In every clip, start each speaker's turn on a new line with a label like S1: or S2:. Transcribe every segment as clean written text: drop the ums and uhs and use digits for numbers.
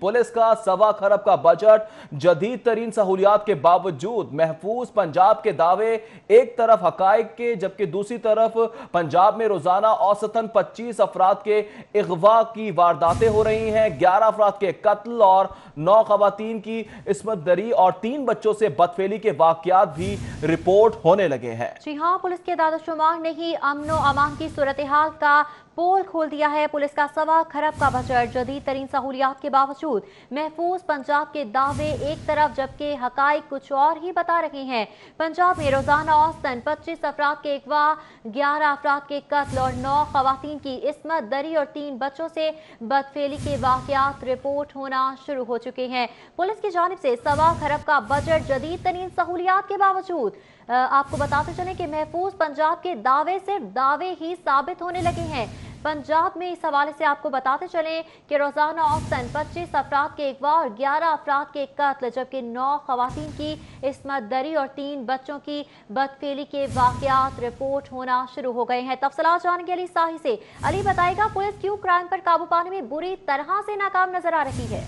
S1: Police का सवा खरब का बजट, जदीद तरीन सहूलियात के बावजूद महफूज पंजाब के दावे एक तरफ हकाइक के, जबकि दूसरी तरफ पंजाब में रोजाना औसतन 25 अफराद के अगवा की वारदातें हो रही हैं। 11 अफराद के कत्ल और 9 खवातीन की इस्मत दरी और 3 बच्चों से बदफेली के वाकयात भी रिपोर्ट होने लगे हैं।
S2: जी हाँ, पुलिस के दादोशुमार ने ही अमन व अमान की सूरत हाल का पोल खोल दिया है। पुलिस का सवा खरब का बजट, जदीद तरीन सहूलियात के बावजूद महफूज पंजाब के दावे एक तरफ, जबकि हकाइक कुछ और ही बता रहे हैं। पंजाब में रोजाना औसतन 25 अफराद के अगवा, 11 अफराद के कत्ल और 9 खवातीन की इस्मत दरी और 3 बच्चों से बदफेली के वाकयात रिपोर्ट होना शुरू हो चुके हैं। पुलिस की जानिब से सवा खरब का बजट, जदीद तरीन सहूलियात के बावजूद आपको बताते चलें कि महफूज पंजाब के दावे सिर्फ दावे ही साबित होने लगे हैं। पंजाब में इस हवाले से आपको बताते चलें कि रोजाना औसतन 25 अफराद के अगवा और 11 अफराद के कत्ल, जबकि 9 खवातीन की इस्मत दरी और 3 बच्चों की बदफेली के वाकयात रिपोर्ट होना शुरू हो गए हैं। तफसीलात जानने के लिए साही से अली बताएगा, पुलिस क्यों क्राइम पर काबू पाने में बुरी तरह से नाकाम नजर आ रही है।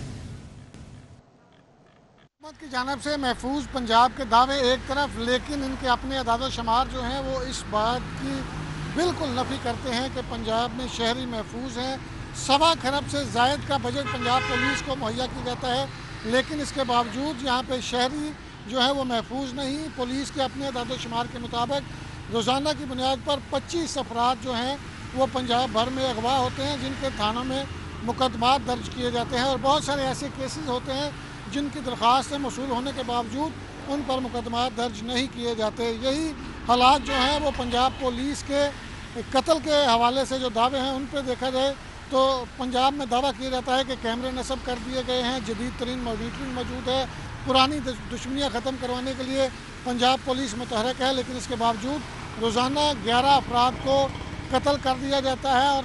S3: की जानिब से महफूज पंजाब के दावे एक तरफ, लेकिन इनके अपने अदाद शुमार जो हैं वो इस बात की बिल्कुल नफ़ी करते हैं कि पंजाब में शहरी महफूज हैं। सवा खरब से ज़ायद का बजट पंजाब पुलिस को मुहैया किया जाता है, लेकिन इसके बावजूद यहाँ पे शहरी जो है वो महफूज नहीं। पुलिस के अपने अदाद शुमार के मुताबिक रोज़ाना की बुनियाद पर 25 अफराद जो हैं वो पंजाब भर में अगवा होते हैं, जिनके थानों में मुकदमात दर्ज किए जाते हैं, और बहुत सारे ऐसे केसेस होते हैं जिनकी दरख्वास्तें मौसूल होने के बावजूद उन पर मुकदमात दर्ज नहीं किए जाते। यही हालात जो हैं वो पंजाब पुलिस के कत्ल के हवाले से जो दावे हैं उन पर देखा जाए तो पंजाब में दावा किया जाता है कि कैमरे नस्ब कर दिए गए हैं, जदीद तरीन मॉनिटरिंग मौजूद है, पुरानी दुश्मनियाँ ख़त्म करवाने के लिए पंजाब पुलिस मुतहरक है, लेकिन इसके बावजूद रोज़ाना 11 अफराद को कत्ल कर दिया जाता है। और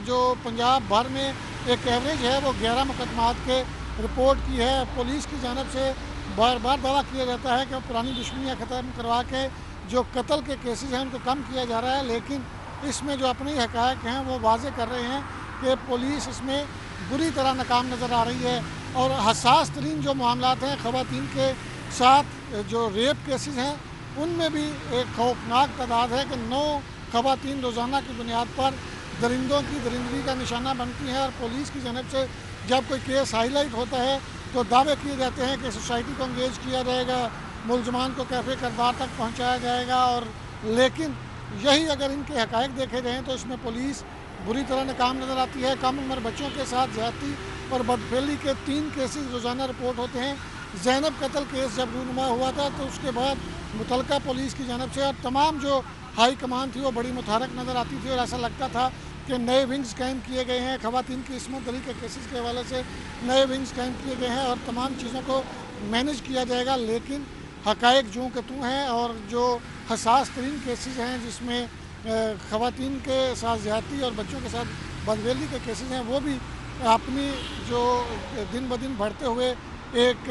S3: जो पंजाब भर में एक एवरेज है वो 11 मुकदमात के रिपोर्ट की है। पुलिस की जानिब से बार बार दावा किया जाता है कि पुरानी दुश्मनियाँ ख़त्म करवा के जो कत्ल के केसेस हैं उनको कम किया जा रहा है, लेकिन इसमें जो अपनी हक़ाइक़ हैं वो वाज़े कर रहे हैं कि पुलिस इसमें बुरी तरह नाकाम नज़र आ रही है। और हसास तरीन जो मामलात हैं ख़वातीन के साथ, जो रेप केसेस हैं, उनमें भी एक खौफनाक तादाद है कि 9 ख़वातीन रोज़ाना की बुनियाद पर दरिंदों की दरिंदगी का निशाना बनती हैं। और पुलिस की जानिब से जब कोई केस हाईलाइट होता है तो दावे किए जाते हैं कि सोसाइटी को इंगेज किया जाएगा, मुलजमान को कैफे करदार तक पहुंचाया जाएगा, और लेकिन यही अगर इनके हक़ाइक़ देखे जाएँ तो इसमें पुलिस बुरी तरह नाकाम नज़र आती है। कम उम्र बच्चों के साथ ज़्यादती और बदफेली के 3 केसेस रोज़ाना रिपोर्ट होते हैं। ज़ैनब कत्ल केस जब रूनुमा हुआ था तो उसके बाद मुतलका पुलिस की जानिब से और तमाम जो हाई कमान थी वो बड़ी मुतहरक नज़र आती थी, और ऐसा लगता था कि नए विंग्स कायम किए गए हैं, ख़वातीन की इस्मत दरी के केसेस के हवाले से नए विंग्स कायम किए गए हैं और तमाम चीज़ों को मैनेज किया जाएगा। लेकिन हक़ाइक़ जूँ के तूँ हैं, और जो हसास तरीन केसेस हैं जिसमें ख़वातीन के साथ ज़्यादती और बच्चों के साथ बदफेली के केसेस हैं, वो भी अपनी जो दिन ब दिन बढ़ते हुए एक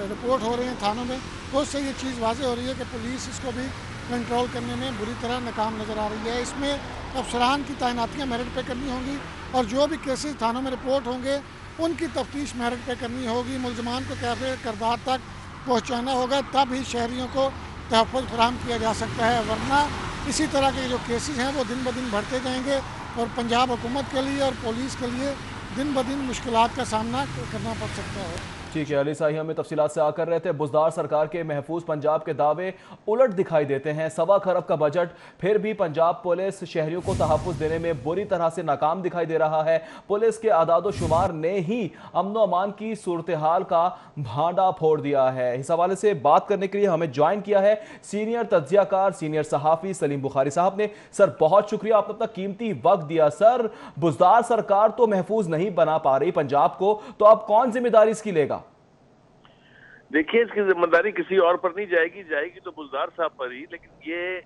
S3: रिपोर्ट हो रहे हैं थानों में, तो उससे ये चीज़ वाज़ेह हो रही है कि पुलिस इसको भी कंट्रोल करने में बुरी तरह नाकाम नज़र आ रही है। इसमें अफसरान की तैनातियाँ मेरिट पे करनी होंगी, और जो भी केसेस थानों में रिपोर्ट होंगे उनकी तफ्तीश मेरिट पे करनी होगी, मुलजमान को कैफे करदार तक पहुँचाना होगा, तब ही शहरियों को तहफ़्फ़ुज़ फराहम किया जा सकता है। वरना इसी तरह के जो केसेस हैं वो दिन ब दिन बढ़ते जाएंगे, और पंजाब हुकूमत के लिए और पुलिस के लिए दिन ब दिन मुश्किलात का सामना करना पड़ सकता है।
S1: ठीक है, अली साही हमें तफसीलात से आकर रहे थे। बुज़दार सरकार के महफूज पंजाब के दावे उलट दिखाई देते हैं। सवा खरब का बजट, फिर भी पंजाब पुलिस शहरियों को तहफ़्फ़ुज़ देने में बुरी तरह से नाकाम दिखाई दे रहा है। पुलिस के आदाद शुमार ने ही अमन व अमान की सूरत हाल का भांडा फोड़ दिया है। इस हवाले से बात करने के लिए हमें ज्वाइन किया है सीनियर तज्ज़ियाकार, सीनियर सहाफ़ी सलीम बुखारी साहब ने। सर, बहुत शुक्रिया, आपने अपना कीमती वक्त दिया। सर, बुज़दार सरकार तो महफूज नहीं बना पा रही पंजाब को, तो अब कौन जिम्मेदारी इसकी लेगा?
S4: देखिए, इसकी जिम्मेदारी किसी और पर नहीं जाएगी तो बुज़दार साहब पर ही। लेकिन ये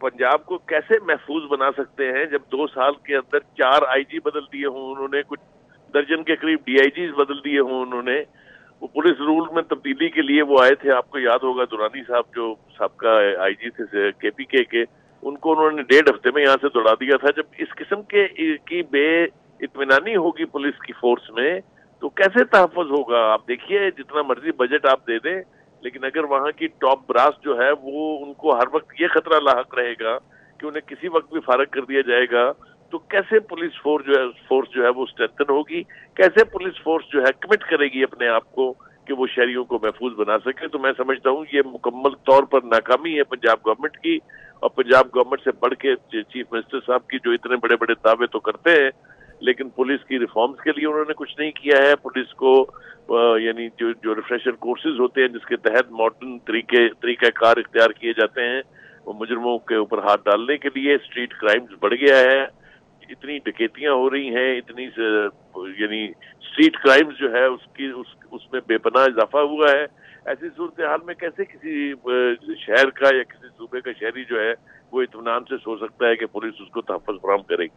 S4: पंजाब को कैसे महफूज बना सकते हैं जब 2 साल के अंदर 4 आईजी बदल दिए हों उन्होंने, कुछ दर्जन के करीब डीआईजीज बदल दिए हों उन्होंने। वो पुलिस रूल में तब्दीली के लिए वो आए थे, आपको याद होगा, दुरानी साहब जो सबका आईजी थे केपीके के, उनको उन्होंने 1.5 हफ्ते में यहाँ से दौड़ा दिया था। जब इस किस्म की बे इत्मीनानी होगी पुलिस की फोर्स में, तो कैसे तहफ़्फ़ुज़ होगा? आप देखिए, जितना मर्जी बजट आप दे दें, लेकिन अगर वहाँ की टॉप ब्रास जो है वो, उनको हर वक्त ये खतरा लाहक रहेगा कि उन्हें किसी वक्त भी फारग कर दिया जाएगा, तो कैसे पुलिस फोर्स जो है वो स्ट्रेंथन होगी? कैसे पुलिस फोर्स जो है कमिट करेगी अपने आप को कि वो शहरियों को महफूज बना सके? तो मैं समझता हूँ ये मुकम्मल तौर पर नाकामी है पंजाब गवर्नमेंट की, और पंजाब गवर्नमेंट से बढ़ के चीफ मिनिस्टर साहब की जो इतने बड़े बड़े दावे तो करते हैं, लेकिन पुलिस की रिफॉर्म्स के लिए उन्होंने कुछ नहीं किया है। पुलिस को यानी जो रिफ्रेशर कोर्सेज होते हैं जिसके तहत मॉडर्न तरीक़ाकार इख्तियार किए जाते हैं वो मुजरमों के ऊपर हाथ डालने के लिए, स्ट्रीट क्राइम्स बढ़ गया है, इतनी डकैतियां हो रही हैं, इतनी यानी स्ट्रीट क्राइम्स जो है उसमें बेपनाह इजाफा हुआ है। ऐसी सूरत हाल में कैसे किसी शहर का या किसी सूबे का शहरी जो है वो इत्मीनान से सोच सकता है कि पुलिस उसको तहफ़्फ़ुज़ फराहम करेगी?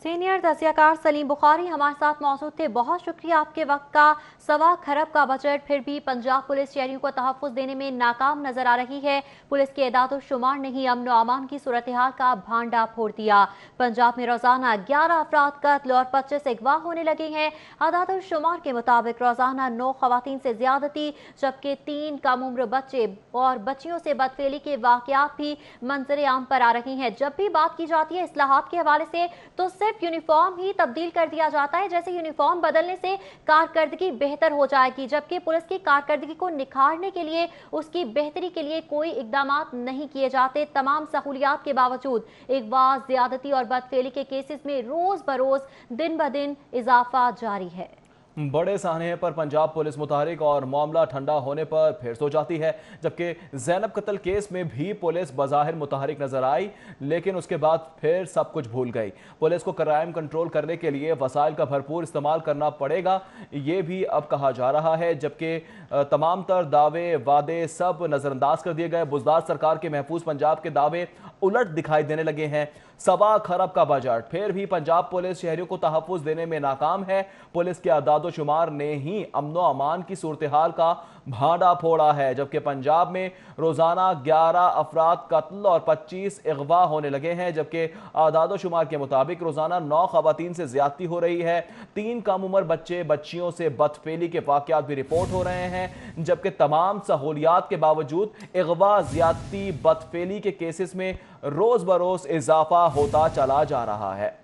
S2: सीनियर तज्ज़ियाकार सलीम बुखारी हमारे साथ मौजूद थे। बहुत शुक्रिया आपके वक्त का। 1.25 खरब का बजट, फिर भी पंजाब पुलिस शहरियों को तहफ़्फ़ुज़ देने में नाकाम नजर आ रही है। पुलिस के एदाद शुमार ने ही अमन व अमान की सूरत हाल का भांडा फोड़ दिया। पंजाब में रोजाना 11 अफराद कत्ल और 25 अगवा होने लगे हैं। एदाद शुमार के मुताबिक रोजाना 9 खवातीन से ज्यादती, जबकि 3 कम उम्र बच्चे और बच्चियों से बदफेली के वाक़यात भी मंजर आम पर आ रही हैं। जब भी बात की जाती है इस्लाहात के हवाले से, तो सिर्फ यूनिफॉर्म ही तब्दील कर दिया जाता है, जैसे यूनिफॉर्म बदलने से कारकर्दगी बेहतर हो जाएगी, जबकि पुलिस की कारकर्दगी को निखारने के लिए, उसकी बेहतरी के लिए कोई इकदामात नहीं किए जाते। तमाम सहूलियात के बावजूद अगवा, ज्यादती और बदफेली के केसेस में रोज बरोज दिन ब दिन इजाफा जारी है।
S1: बड़े सानहे पर पंजाब पुलिस मुतहरिक और मामला ठंडा होने पर फिर सो जाती है, जबकि ज़ैनब कत्ल केस में भी पुलिस बज़ाहिर मुतहरिक नजर आई, लेकिन उसके बाद फिर सब कुछ भूल गई। पुलिस को क्राइम कंट्रोल करने के लिए वसाइल का भरपूर इस्तेमाल करना पड़ेगा, ये भी अब कहा जा रहा है, जबकि तमाम तर दावे वादे सब नज़रअंदाज कर दिए गए। बुज़दार सरकार के महफूज पंजाब के दावे उलट दिखाई देने लगे हैं। 1.25 खरब का बजट, फिर भी पंजाब पुलिस शहरियों को तहफ़्फ़ुज़ देने में नाकाम है। पुलिस के आदाद शुमार ने ही अमन व अमान की सूरत हाल का भांडा फोड़ा है, जबकि पंजाब में रोजाना 11 अफराद कत्ल और 25 अगवा होने लगे हैं, जबकि आदाद शुमार के मुताबिक रोजाना 9 खवातीन से ज्यादती हो रही है। 3 कम उम्र बच्चे बच्चियों से बदफेली के वाक़यात भी रिपोर्ट हो रहे हैं, जबकि तमाम सहूलियात के बावजूद अगवा, ज्यादती, बदफेली के केसेस में रोज बरोज इजाफा होता चला जा रहा है।